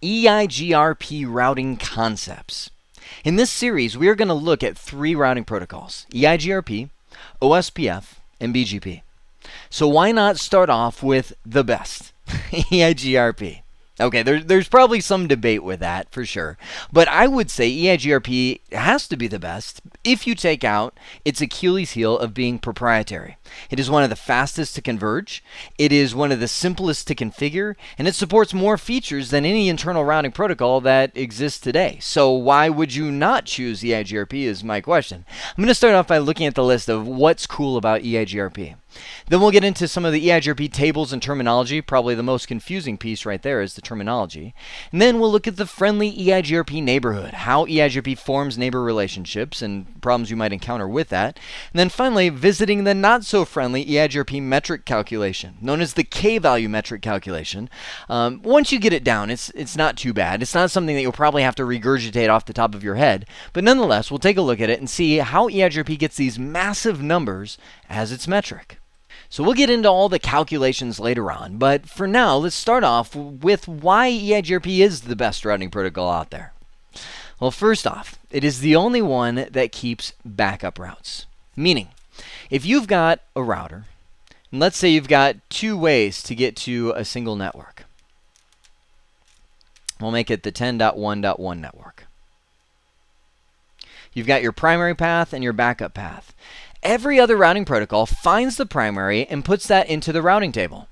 EIGRP routing concepts. In this series, we are going to look at 3 routing protocols: EIGRP, OSPF, and BGP. So why not start off with the best, EIGRP? Okay, there's probably some debate with that for sure, but I would say EIGRP has to be the best if you take out its Achilles heel of being proprietary. It is one of the fastest to converge, it is one of the simplest to configure, and it supports more features than any internal routing protocol that exists today. So why would you not choose EIGRP is my question. I'm going to start off by looking at the list of what's cool about EIGRP. Then we'll get into some of the EIGRP tables and terminology. Probably the most confusing piece right there is the terminology. And then we'll look at the friendly EIGRP neighborhood, how EIGRP forms neighbor relationships and problems you might encounter with that. And then finally, visiting the not-so-friendly EIGRP metric calculation, known as the K-value metric calculation. Once you get it down, it's not too bad. It's not something that you'll probably have to regurgitate off the top of your head. But nonetheless, we'll take a look at it and see how EIGRP gets these massive numbers as its metric. So we'll get into all the calculations later on, but for now, let's start off with why EIGRP is the best routing protocol out there. Well, first off, it is the only one that keeps backup routes. Meaning, if you've got a router, and let's say you've got 2 ways to get to a single network. We'll make it the 10.1.1 network. You've got your primary path and your backup path. Every other routing protocol finds the primary and puts that into the routing table,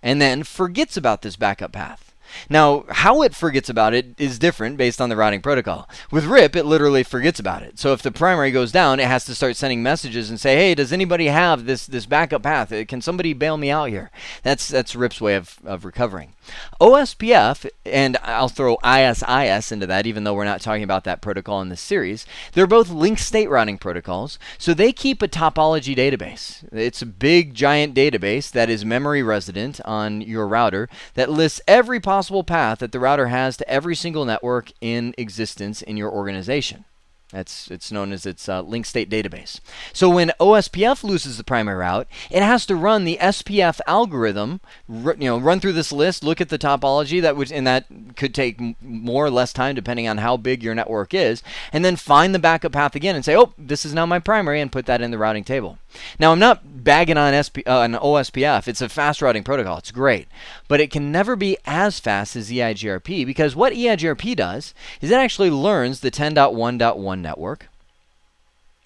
and then forgets about this backup path. Now, how it forgets about it is different based on the routing protocol. With RIP, it literally forgets about it. So if the primary goes down, it has to start sending messages and say, hey, does anybody have this backup path? Can somebody bail me out here? That's RIP's way of recovering. OSPF, and I'll throw ISIS into that, even though we're not talking about that protocol in this series, they're both linked state routing protocols, so they keep a topology database. It's a big, giant database that is memory resident on your router that lists every possible path that the router has to every single network in existence in your organization. It's known as its linked state database. So when OSPF loses the primary route, it has to run the SPF algorithm, run through this list, look at the topology, and that could take more or less time depending on how big your network is, and then find the backup path again and say, oh, this is now my primary, and put that in the routing table. Now, I'm not bagging on OSPF. It's a fast routing protocol. It's great. But it can never be as fast as EIGRP, because what EIGRP does is it actually learns the 10.1.1 network.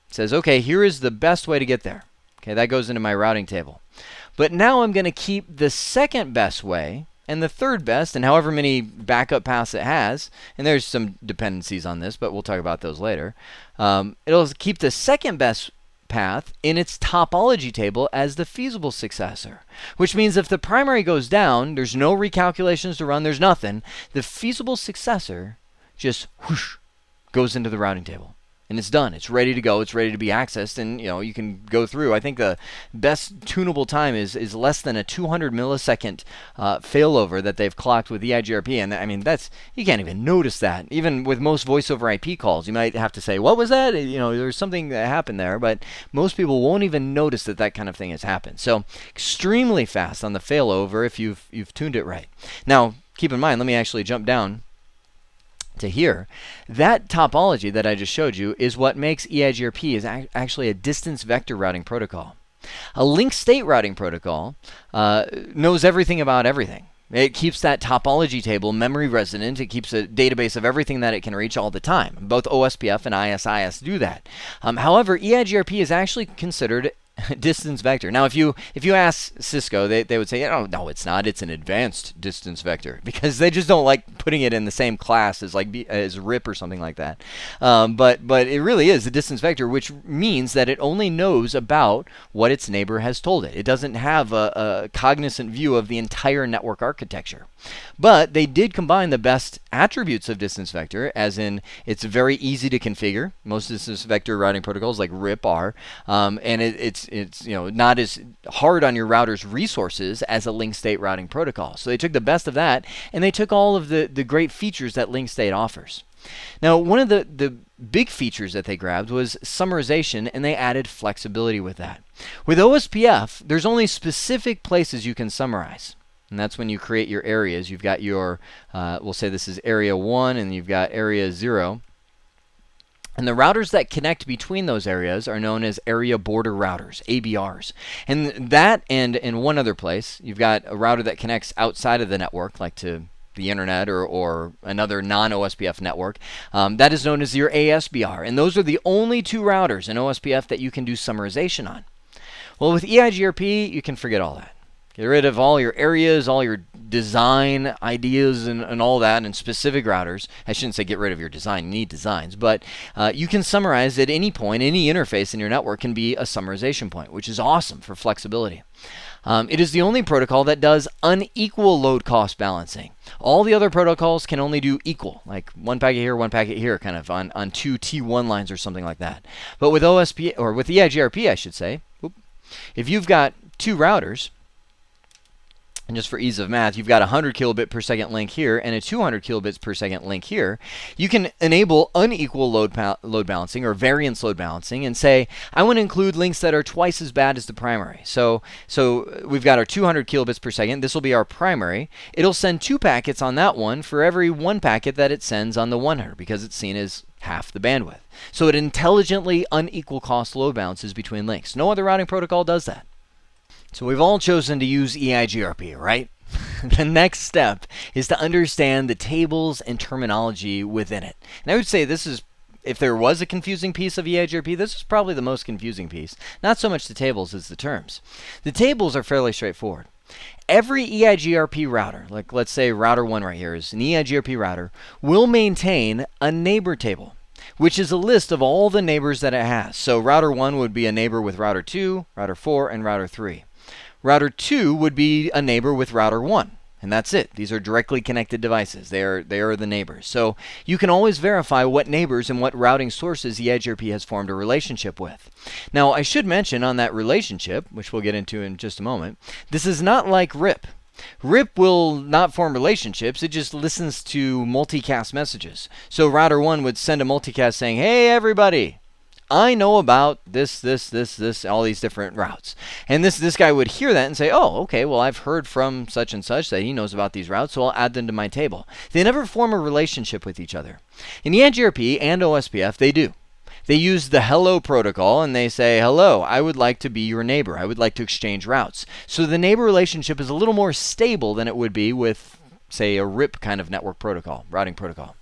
It says, okay, here is the best way to get there. Okay, that goes into my routing table. But now I'm going to keep the second best way and the third best, and however many backup paths it has, and there's some dependencies on this, but we'll talk about those later. It'll keep the second best path in its topology table as the feasible successor, which means if the primary goes down, there's no recalculations to run, there's nothing. The feasible successor just whoosh, goes into the routing table, and it's done. It's ready to go. It's ready to be accessed, and you can go through. I think the best tunable time is less than a 200 millisecond failover that they've clocked with EIGRP, and I mean you can't even notice that. Even with most voice over IP calls, you might have to say, "What was that?" There's something that happened there, but most people won't even notice that kind of thing has happened. So extremely fast on the failover if you've tuned it right. Now, keep in mind. Let me actually jump down to here. That topology that I just showed you is what makes EIGRP is actually a distance vector routing protocol. A linked state routing protocol knows everything about everything. It keeps that topology table memory resident. It keeps a database of everything that it can reach all the time. Both OSPF and ISIS do that. However, EIGRP is actually considered distance vector. Now, if you ask Cisco, they would say, oh, no, it's not. It's an advanced distance vector, because they just don't like putting it in the same class as as RIP or something like that. But it really is a distance vector, which means that it only knows about what its neighbor has told it. It doesn't have a cognizant view of the entire network architecture. But they did combine the best attributes of distance vector, as in it's very easy to configure. Most distance vector routing protocols like RIP are, and it's not as hard on your router's resources as a linked state routing protocol. So they took the best of that, and they took all of the great features that linked state offers. Now, one of the big features that they grabbed was summarization, and they added flexibility with that. With OSPF, there's only specific places you can summarize. And that's when you create your areas. You've got your, we'll say this is area 1, and you've got area 0. And the routers that connect between those areas are known as area border routers, ABRs. And that, and in one other place, you've got a router that connects outside of the network, like to the internet or another non-OSPF network. That is known as your ASBR. And those are the only 2 routers in OSPF that you can do summarization on. Well, with EIGRP, you can forget all that. Get rid of all your areas, all your design ideas and all that, and specific routers. I shouldn't say get rid of your design. You need designs. But you can summarize at any point. Any interface in your network can be a summarization point, which is awesome for flexibility. It is the only protocol that does unequal load cost balancing. All the other protocols can only do equal, like 1 packet here, 1 packet here, kind of on 2 T1 lines or something like that. But with OSP, or with EIGRP, I should say, if you've got 2 routers, and just for ease of math, you've got a 100 kilobit per second link here and a 200 kilobits per second link here. You can enable unequal load balancing or variance load balancing and say, I want to include links that are twice as bad as the primary. So we've got our 200 kilobits per second. This will be our primary. It'll send 2 packets on that one for every 1 packet that it sends on the 100 because it's seen as half the bandwidth. So it intelligently unequal cost load balances between links. No other routing protocol does that. So we've all chosen to use EIGRP, right? The next step is to understand the tables and terminology within it. And I would say this is, if there was a confusing piece of EIGRP, this is probably the most confusing piece. Not so much the tables as the terms. The tables are fairly straightforward. Every EIGRP router, like let's say router 1 right here is an EIGRP router, will maintain a neighbor table, which is a list of all the neighbors that it has. So router 1 would be a neighbor with router 2, router 4, and router 3. Router 2 would be a neighbor with router 1, and that's it. These are directly connected devices. They are the neighbors. So you can always verify what neighbors and what routing sources EIGRP has formed a relationship with. Now, I should mention on that relationship, which we'll get into in just a moment, this is not like RIP. RIP will not form relationships. It just listens to multicast messages. So router 1 would send a multicast saying, hey, everybody, I know about this, all these different routes. And this guy would hear that and say, oh, okay, well, I've heard from such and such that he knows about these routes, so I'll add them to my table. They never form a relationship with each other. In EIGRP and OSPF, they do. They use the hello protocol and they say, hello, I would like to be your neighbor. I would like to exchange routes. So the neighbor relationship is a little more stable than it would be with, say, a RIP kind of network protocol, routing protocol.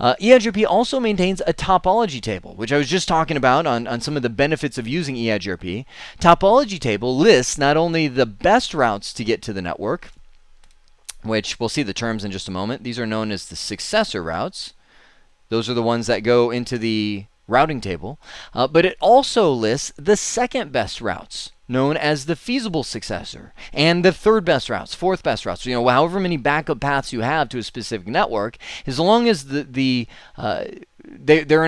EIGRP also maintains a topology table, which I was just talking about on some of the benefits of using EIGRP. Topology table lists not only the best routes to get to the network, which we'll see the terms in just a moment. These are known as the successor routes. Those are the ones that go into the routing table. But it also lists the second best routes, known as the feasible successor, and the third best routes, fourth best routes. You know, however many backup paths you have to a specific network, as long as they're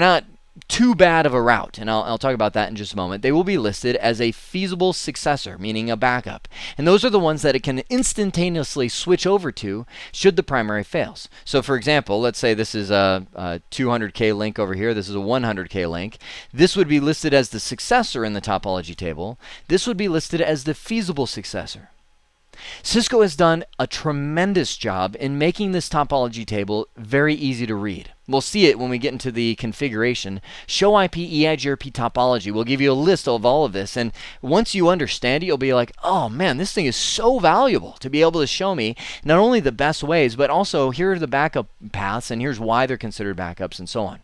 not too bad of a route, and I'll talk about that in just a moment, they will be listed as a feasible successor, meaning a backup. And those are the ones that it can instantaneously switch over to should the primary fails. So for example, let's say this is a 200K link over here, this is a 100K link. This would be listed as the successor in the topology table. This would be listed as the feasible successor. Cisco has done a tremendous job in making this topology table very easy to read. We'll see it when we get into the configuration. Show IP EIGRP topology will give you a list of all of this, and once you understand it, you'll be like, oh man, this thing is so valuable to be able to show me not only the best ways, but also here are the backup paths, and here's why they're considered backups, and so on.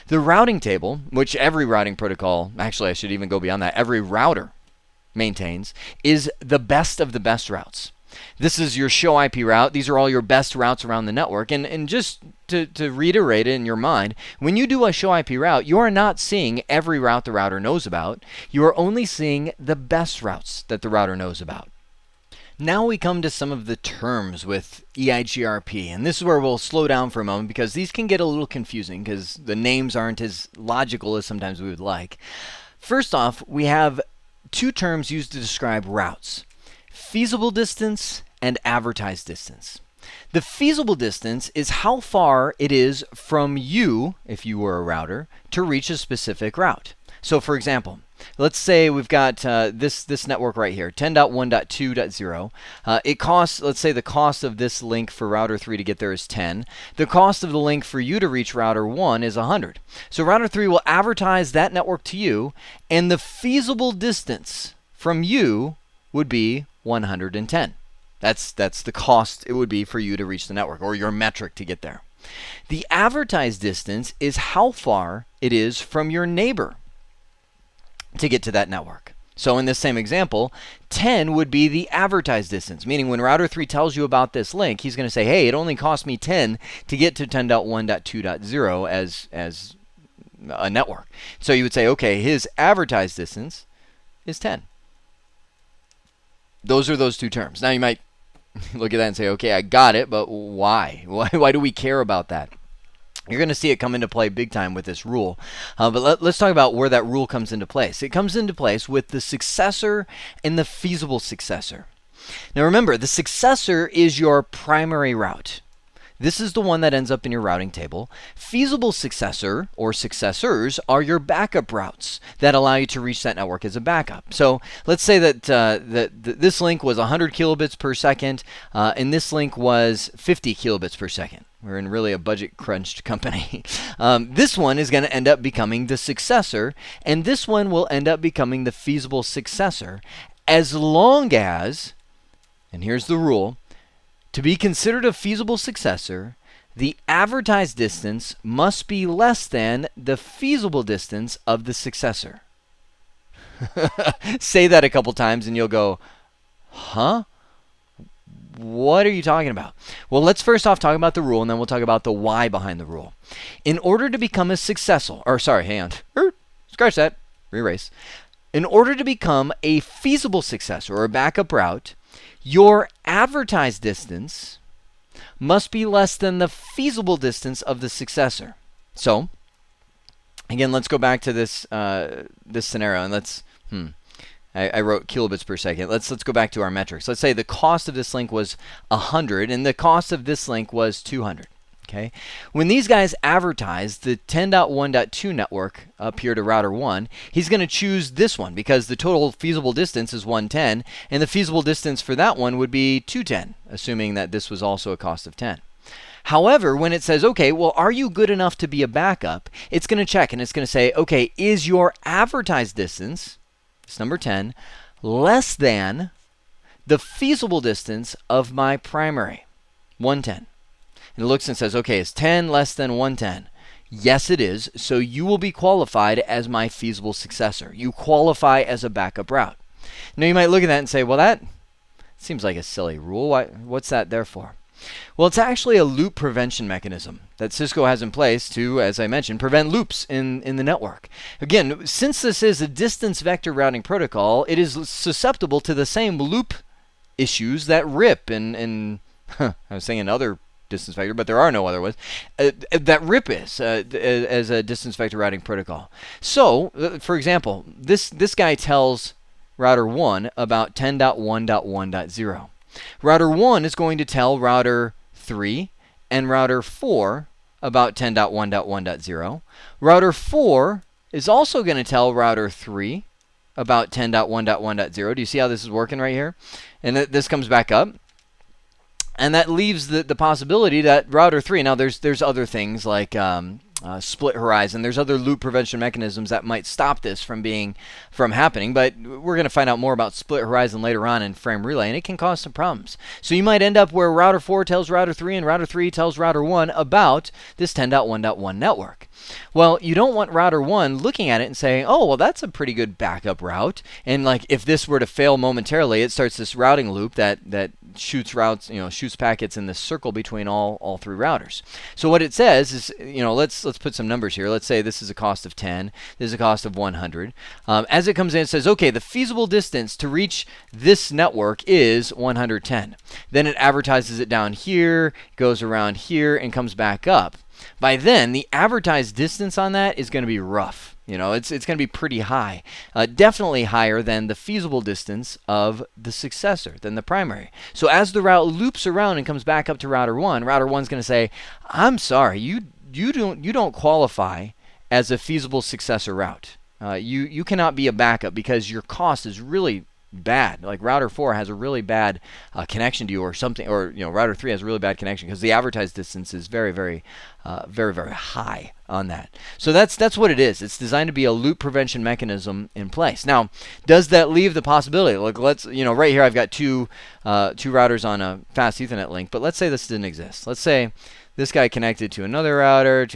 The routing table, which every routing protocol, actually I should even go beyond that, every router maintains, is the best of the best routes. This is your show IP route. These are all your best routes around the network. And just to reiterate it in your mind, when you do a show IP route, you are not seeing every route the router knows about. You are only seeing the best routes that the router knows about. Now we come to some of the terms with EIGRP, and this is where we'll slow down for a moment because these can get a little confusing because the names aren't as logical as sometimes we would like. First off, we have two terms used to describe routes: feasible distance and advertised distance. The feasible distance is how far it is from you, if you were a router, to reach a specific route. So for example, let's say we've got this network right here, 10.1.2.0. It costs, let's say the cost of this link for router 3 to get there is 10. The cost of the link for you to reach router 1 is 100. So router 3 will advertise that network to you, and the feasible distance from you would be 110. That's the cost it would be for you to reach the network, or your metric to get there. The advertised distance is how far it is from your neighbor to get to that network. So in this same example, 10 would be the advertised distance, meaning when router 3 tells you about this link, he's going to say, hey, it only cost me 10 to get to 10.1.2.0 as a network. So you would say, okay, his advertised distance is 10. Those are those two terms. Now you might look at that and say, okay, I got it, but why? Why do we care about that? You're going to see it come into play big time with this rule. But let's talk about where that rule comes into place. It comes into place with the successor and the feasible successor. Now remember, the successor is your primary route. This is the one that ends up in your routing table. Feasible successor or successors are your backup routes that allow you to reach that network as a backup. So let's say that this link was 100 kilobits per second and this link was 50 kilobits per second. We're in really a budget crunched company. This one is going to end up becoming the successor, and this one will end up becoming the feasible successor as long as, and here's the rule, to be considered a feasible successor, the advertised distance must be less than the feasible distance of the successor. Say that a couple times and you'll go, huh? What are you talking about? Well, let's first off talk about the rule, and then we'll talk about the why behind the rule. In order to become a successful, or sorry, hang on. Scratch that. Erase. In order to become a feasible successor or a backup route, your advertised distance must be less than the feasible distance of the successor. So, again, let's go back to this this scenario, and let's I wrote kilobits per second. Let's go back to our metrics. Let's say the cost of this link was 100 and the cost of this link was 200. Okay? When these guys advertise the 10.1.2 network up here to router 1, he's going to choose this one because the total feasible distance is 110 and the feasible distance for that one would be 210, assuming that this was also a cost of 10. However, when it says, okay, well, are you good enough to be a backup? It's going to check and it's going to say, okay, is your advertised distance, it's number 10, less than the feasible distance of my primary, 110. And it looks and says, okay, is 10 less than 110? Yes, it is. So you will be qualified as my feasible successor. You qualify as a backup route. Now you might look at that and say, well, that seems like a silly rule. What's that there for? Well, it's actually a loop prevention mechanism that Cisco has in place to, as I mentioned, prevent loops in the network. Again, since this is a distance vector routing protocol, it is susceptible to the same loop issues that RIP and I was saying another distance vector, but there are no other ones, that RIP is as a distance vector routing protocol. So, for example, this guy tells router 1 about 10.1.1.0. Router 1 is going to tell router 3 and router 4 about 10.1.1.0. Router 4 is also going to tell router 3 about 10.1.1.0. Do you see how this is working right here? And this comes back up. And that leaves the possibility that router 3, now there's other things like split horizon. There's other loop prevention mechanisms that might stop this from happening, but we're going to find out more about split horizon later on in frame relay, and it can cause some problems. So you might end up where router 4 tells router 3 and router 3 tells router 1 about this 10.1.1 network. Well, you don't want router 1 looking at it and saying, oh, well, that's a pretty good backup route. And like if this were to fail momentarily, it starts this routing loop that shoots packets in this circle between all three routers. So what it says is, let's put some numbers here. Let's say this is a cost of 10. This is a cost of 100. As it comes in, it says, okay, the feasible distance to reach this network is 110. Then it advertises it down here, goes around here, and comes back up. By then, the advertised distance on that is going to be rough. It's going to be pretty high. Definitely higher than the feasible distance of the successor, than the primary. So as the route loops around and comes back up to router 1, router 1's going to say, I'm sorry, you don't qualify as a feasible successor route. You cannot be a backup because your cost is really bad. Like router 4 has a really bad connection to you, or something, or router 3 has a really bad connection because the advertised distance is very, very high on that. So that's what it is. It's designed to be a loop prevention mechanism in place. Now, does that leave the possibility? Like let's right here I've got two routers on a fast Ethernet link, but let's say this didn't exist. Let's say this guy connected to another router,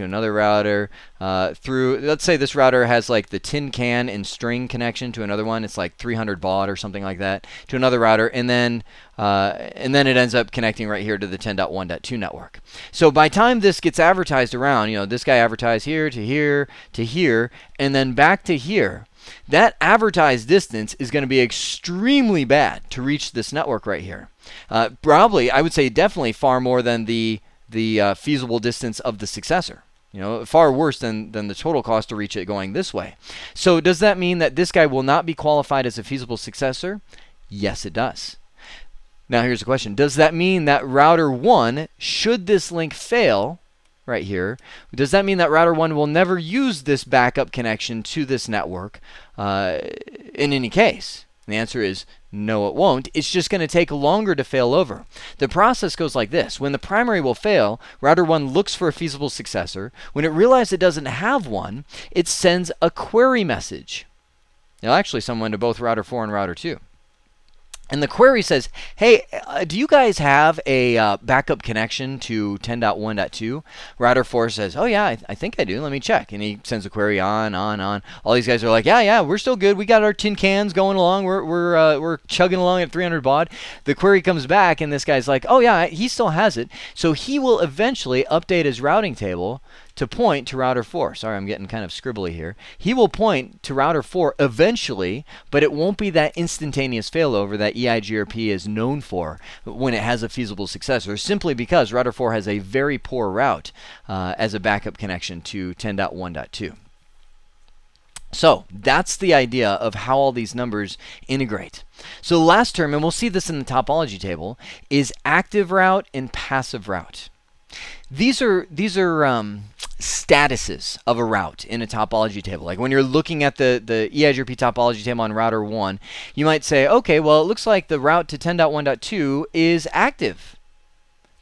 through, let's say this router has like the tin can and string connection to another one. It's like 300 baud or something like that to another router, and then it ends up connecting right here to the 10.1.2 network. So by time this gets advertised around, this guy advertised here to here to here, and then back to here. That advertised distance is going to be extremely bad to reach this network right here. Probably, I would say definitely far more than the feasible distance of the successor. Far worse than the total cost to reach it going this way. So does that mean that this guy will not be qualified as a feasible successor? Yes, it does. Now here's the question. Does that mean that router 1, should this link fail right here, does that mean that router 1 will never use this backup connection to this network in any case? And the answer is no, it won't. It's just going to take longer to fail over. The process goes like this. When the primary will fail, router 1 looks for a feasible successor. When it realizes it doesn't have one, it sends a query message. It'll actually send one to both router 4 and router 2. And the query says, hey, do you guys have a backup connection to 10.1.2? Router 4 says, oh yeah, I think I do. Let me check. And he sends a query on. All these guys are like, yeah, we're still good. We got our tin cans going along. We're chugging along at 300 baud. The query comes back, and this guy's like, oh yeah, he still has it. So he will eventually update his routing table to point to router 4. Sorry, I'm getting kind of scribbly here. He will point to router 4 eventually, but it won't be that instantaneous failover that EIGRP is known for when it has a feasible successor, simply because router 4 has a very poor route as a backup connection to 10.1.2. So that's the idea of how all these numbers integrate. So the last term, and we'll see this in the topology table, is active route and passive route. These are statuses of a route in a topology table. Like when you're looking at the EIGRP topology table on router 1, you might say, okay, well, it looks like the route to 10.1.2 is active.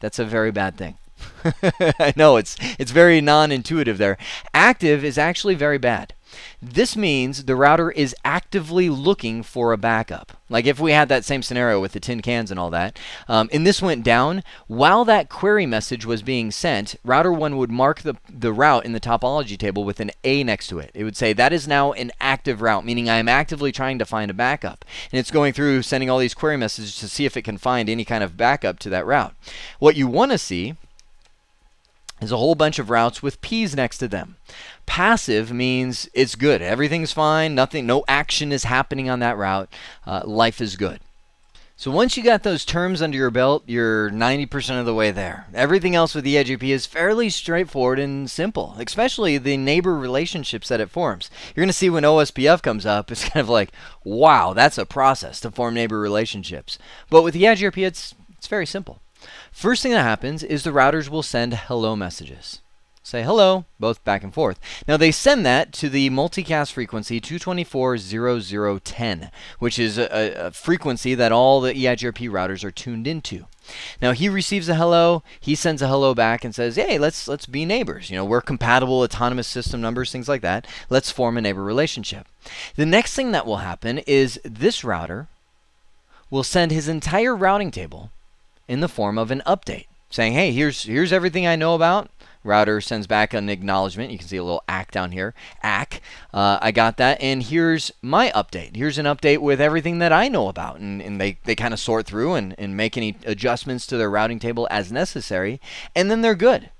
That's a very bad thing. I know it's very non-intuitive there. Active is actually very bad. This means the router is actively looking for a backup. Like if we had that same scenario with the tin cans and all that, and this went down, while that query message was being sent, router 1 would mark the route in the topology table with an A next to it. It would say, that is now an active route, meaning I am actively trying to find a backup. And it's going through sending all these query messages to see if it can find any kind of backup to that route. What you want to see is a whole bunch of routes with P's next to them. Passive means it's good. Everything's fine. No action is happening on that route. Life is good. So once you got those terms under your belt, you're 90% of the way there. Everything else with EIGRP is fairly straightforward and simple, especially the neighbor relationships that it forms. You're going to see when OSPF comes up, it's kind of like, wow, that's a process to form neighbor relationships. But with EIGRP, it's very simple. First thing that happens is the routers will send hello messages. Say hello, both back and forth. Now they send that to the multicast frequency 224.0010, which is a frequency that all the EIGRP routers are tuned into. Now he receives a hello, he sends a hello back and says, hey, let's be neighbors. We're compatible, autonomous system numbers, things like that. Let's form a neighbor relationship. The next thing that will happen is this router will send his entire routing table in the form of an update, saying, hey, here's everything I know about. Router sends back an acknowledgement. You can see a little ACK down here. ACK, I got that, and here's my update. Here's an update with everything that I know about, and they kind of sort through and make any adjustments to their routing table as necessary, and then they're good.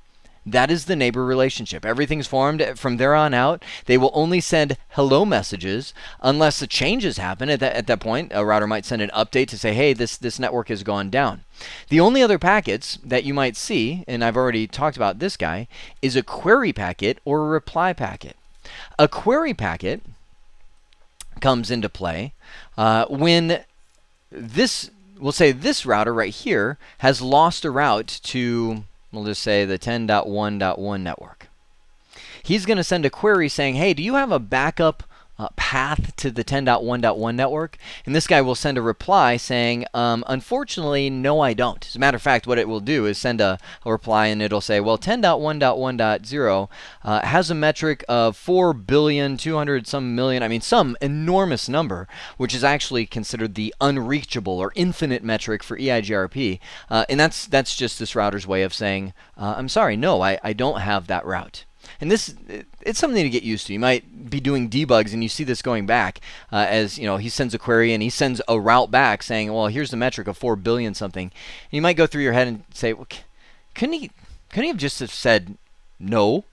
That is the neighbor relationship. Everything's formed from there on out. They will only send hello messages unless the changes happen. At that point, a router might send an update to say, hey, this network has gone down. The only other packets that you might see, and I've already talked about this guy, is a query packet or a reply packet. A query packet comes into play when we'll say this router right here has lost a route to, we'll just say, the 10.1.1 network. He's going to send a query saying, hey, do you have a backup path to the 10.1.1 network, and this guy will send a reply saying, unfortunately, no, I don't. As a matter of fact, what it will do is send a reply, and it'll say, well, 10.1.1.0 has a metric of 4,200 some million, I mean, some enormous number, which is actually considered the unreachable or infinite metric for EIGRP, and that's just this router's way of saying, I'm sorry, no, I don't have that route. And it's something to get used to. You might be doing debugs and you see this going back as, he sends a query and he sends a route back saying, well, here's the metric of 4 billion something. And you might go through your head and say, well, couldn't he have just have said, no,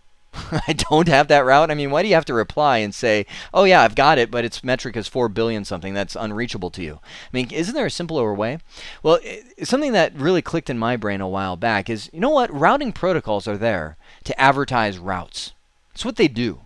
I don't have that route? I mean, why do you have to reply and say, oh yeah, I've got it, but its metric is 4 billion something that's unreachable to you? I mean, isn't there a simpler way? Well, something that really clicked in my brain a while back is, you know what? Routing protocols are there to advertise routes. It's what they do.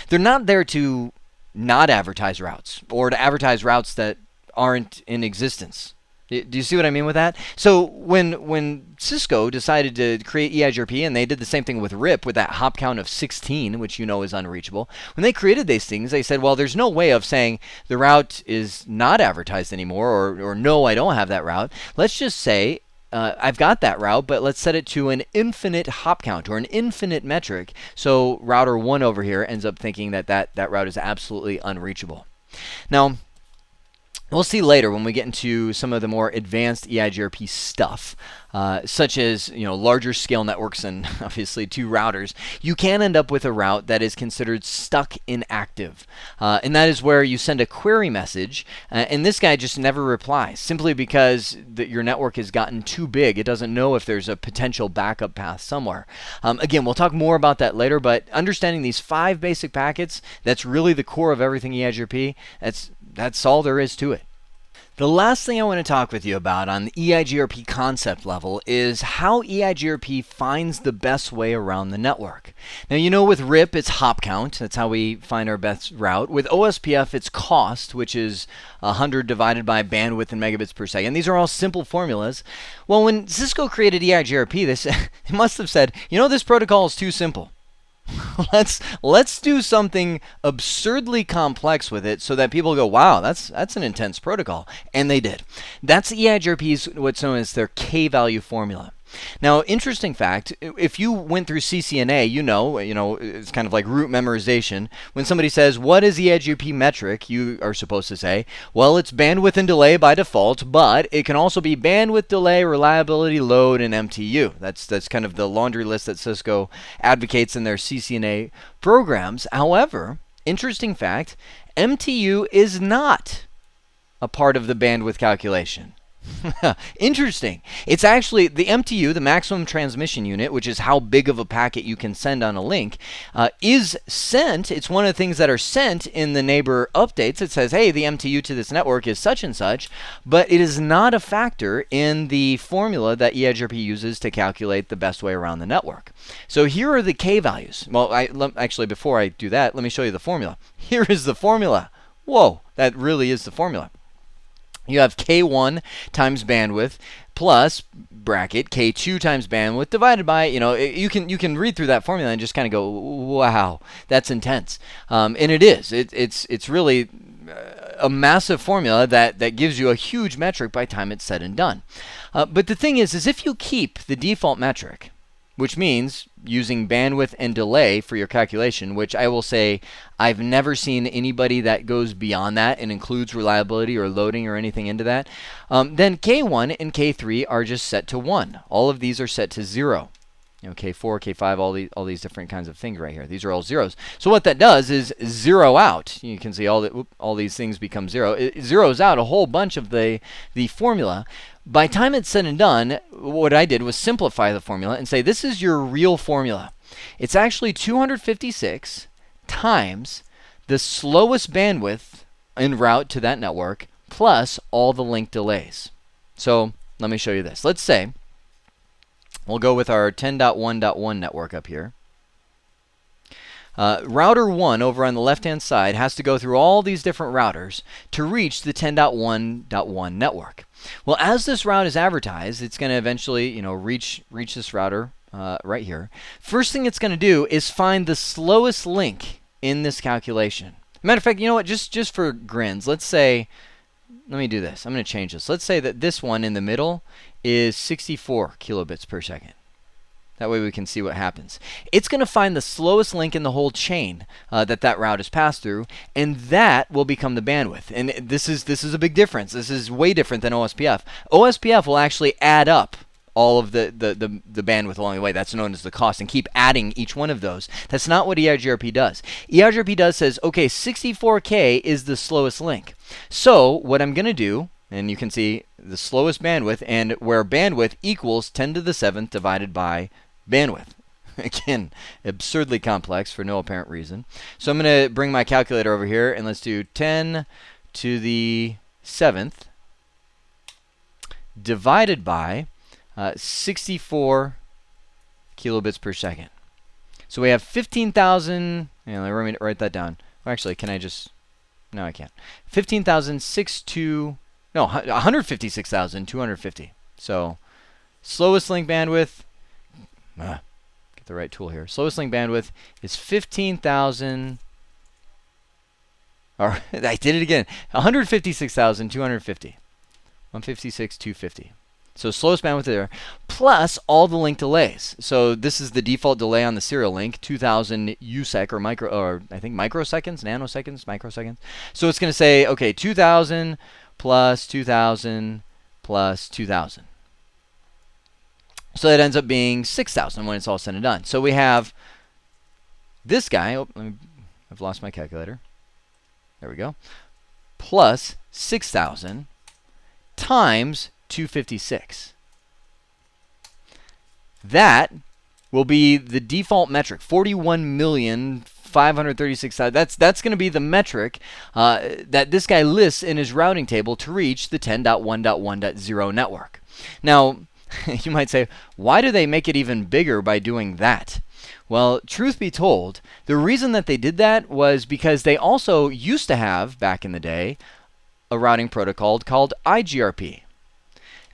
They're not there to not advertise routes or to advertise routes that aren't in existence. Do you see what I mean with that? So when Cisco decided to create EIGRP, and they did the same thing with RIP with that hop count of 16, which is unreachable, when they created these things, they said, well, there's no way of saying the route is not advertised anymore, or no, I don't have that route. Let's just say, I've got that route, but let's set it to an infinite hop count or an infinite metric. So router 1 over here ends up thinking that route is absolutely unreachable. Now, we'll see later when we get into some of the more advanced EIGRP stuff, such as larger scale networks and obviously 2 routers. You can end up with a route that is considered stuck inactive, and that is where you send a query message, and this guy just never replies simply because your network has gotten too big. It doesn't know if there's a potential backup path somewhere. Again, we'll talk more about that later, but understanding these 5 basic packets, that's really the core of everything EIGRP. That's all there is to it. The last thing I want to talk with you about on the EIGRP concept level is how EIGRP finds the best way around the network. Now, with RIP, it's hop count. That's how we find our best route. With OSPF, it's cost, which is 100 divided by bandwidth in megabits per second. These are all simple formulas. Well, when Cisco created EIGRP, they must have said, this protocol is too simple. Let's do something absurdly complex with it so that people go, wow, that's an intense protocol. And they did. That's EIGRP's what's known as their K-value formula. Now, interesting fact, if you went through CCNA, it's kind of like root memorization. When somebody says, what is EIGRP metric, you are supposed to say, well, it's bandwidth and delay by default, but it can also be bandwidth, delay, reliability, load, and MTU. That's kind of the laundry list that Cisco advocates in their CCNA programs. However, interesting fact, MTU is not a part of the bandwidth calculation. Interesting. It's actually the MTU, the maximum transmission unit, which is how big of a packet you can send on a link, is sent. It's one of the things that are sent in the neighbor updates. It says, hey, the MTU to this network is such and such, but it is not a factor in the formula that EIGRP uses to calculate the best way around the network. So here are the K values. Well, actually, before I do that, let me show you the formula. Here is the formula. Whoa, that really is the formula. You have K1 times bandwidth plus bracket K2 times bandwidth divided by, you can read through that formula and just kind of go, wow, that's intense. And it is. It's really a massive formula that gives you a huge metric by the time it's said and done. But the thing is if you keep the default metric, which means using bandwidth and delay for your calculation, which I will say I've never seen anybody that goes beyond that and includes reliability or loading or anything into that, then K1 and K3 are just set to 1. All of these are set to 0. K4, K5, all these different kinds of things right here. These are all zeros. So what that does is zero out. You can see all these things become 0. It zeroes out a whole bunch of the formula. By the time it's said and done, what I did was simplify the formula and say this is your real formula. It's actually 256 times the slowest bandwidth en route to that network plus all the link delays. So let me show you this. Let's say we'll go with our 10.1.1 network up here. Router 1 over on the left-hand side has to go through all these different routers to reach the 10.1.1 network. Well, as this route is advertised, it's going to eventually, reach this router right here. First thing it's going to do is find the slowest link in this calculation. Matter of fact, you know what? Just for grins, let's say, let me do this. I'm going to change this. Let's say that this one in the middle is 64 kilobits per second. That way we can see what happens. It's going to find the slowest link in the whole chain that route is passed through, and that will become the bandwidth. And this is a big difference. This is way different than OSPF. OSPF will actually add up all of the bandwidth along the way. That's known as the cost, and keep adding each one of those. That's not what EIGRP does. EIGRP says, okay, 64K is the slowest link. So what I'm going to do, and you can see the slowest bandwidth, and where bandwidth equals 10 to the 7th divided by bandwidth. Again, absurdly complex for no apparent reason. So I'm going to bring my calculator over here, and let's do 10 to the 7th divided by 64 kilobits per second. So we have 15,000. Let me write that down. Well, actually, can I just? No, I can't. 156,250. So slowest link bandwidth. Get the right tool here. Slowest link bandwidth is 15,000. Or I did it again. 156,250. 156,250. So slowest bandwidth there, plus all the link delays. So this is the default delay on the serial link, 2,000 USEC or I think microseconds, nanoseconds, microseconds. So it's going to say, okay, 2,000 plus 2,000 plus 2,000. So that ends up being 6,000 when it's all said and done. So we have this guy. Oh, I've lost my calculator. There we go. Plus 6,000 times 256. That will be the default metric, 41,536,000. That's going to be the metric that this guy lists in his routing table to reach the 10.1.1.0 network. Now, you might say, why do they make it even bigger by doing that? Well, truth be told, the reason that they did that was because they also used to have, back in the day, a routing protocol called IGRP.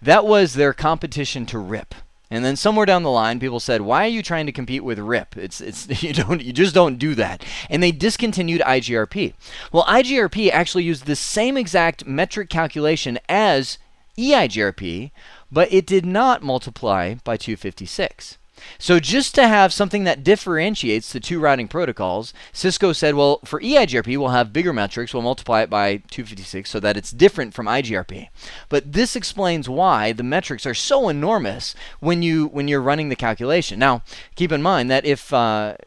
That was their competition to RIP. And then somewhere down the line, people said, "Why are you trying to compete with RIP? You just don't do that." And they discontinued IGRP. Well, IGRP actually used the same exact metric calculation as EIGRP, but it did not multiply by 256. So just to have something that differentiates the two routing protocols, Cisco said, well, for EIGRP, we'll have bigger metrics. We'll multiply it by 256 so that it's different from IGRP. But this explains why the metrics are so enormous when you're running the calculation. Now, keep in mind that if what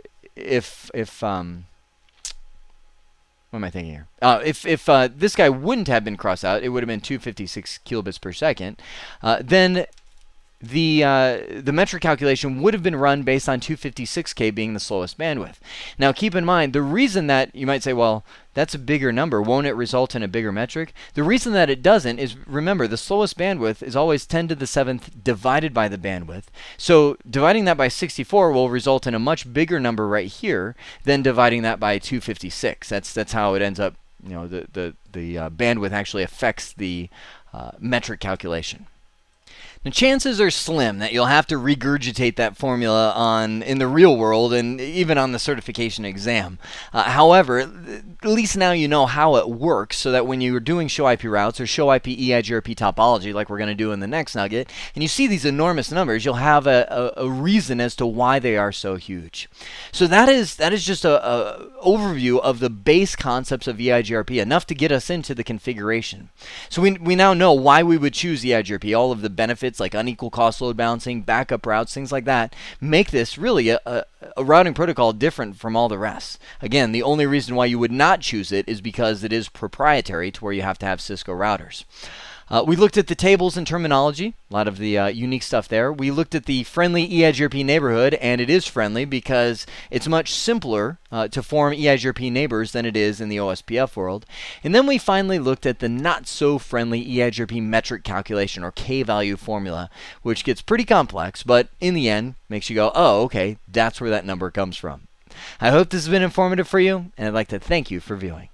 am I thinking here? If this guy wouldn't have been crossed out, it would have been 256 kilobits per second. Then the metric calculation would have been run based on 256K being the slowest bandwidth. Now, keep in mind, the reason that you might say, well, that's a bigger number, won't it result in a bigger metric? The reason that it doesn't is, remember, the slowest bandwidth is always 10 to the 7th divided by the bandwidth. So dividing that by 64 will result in a much bigger number right here than dividing that by 256. That's how it ends up. The bandwidth actually affects the metric calculation. Now, chances are slim that you'll have to regurgitate that formula in the real world and even on the certification exam. However, at least now you know how it works, so that when you're doing show IP routes or show IP EIGRP topology, like we're going to do in the next nugget, and you see these enormous numbers, you'll have a reason as to why they are so huge. So that is just a overview of the base concepts of EIGRP, enough to get us into the configuration. So we now know why we would choose EIGRP. All of the benefits like unequal cost load balancing, backup routes, things like that, make this really a routing protocol different from all the rest. Again, the only reason why you would not choose it is because it is proprietary to where you have to have Cisco routers. We looked at the tables and terminology, a lot of the unique stuff there. We looked at the friendly EIGRP neighborhood, and it is friendly because it's much simpler to form EIGRP neighbors than it is in the OSPF world. And then we finally looked at the not-so-friendly EIGRP metric calculation, or K-value formula, which gets pretty complex, but in the end makes you go, oh, okay, that's where that number comes from. I hope this has been informative for you, and I'd like to thank you for viewing.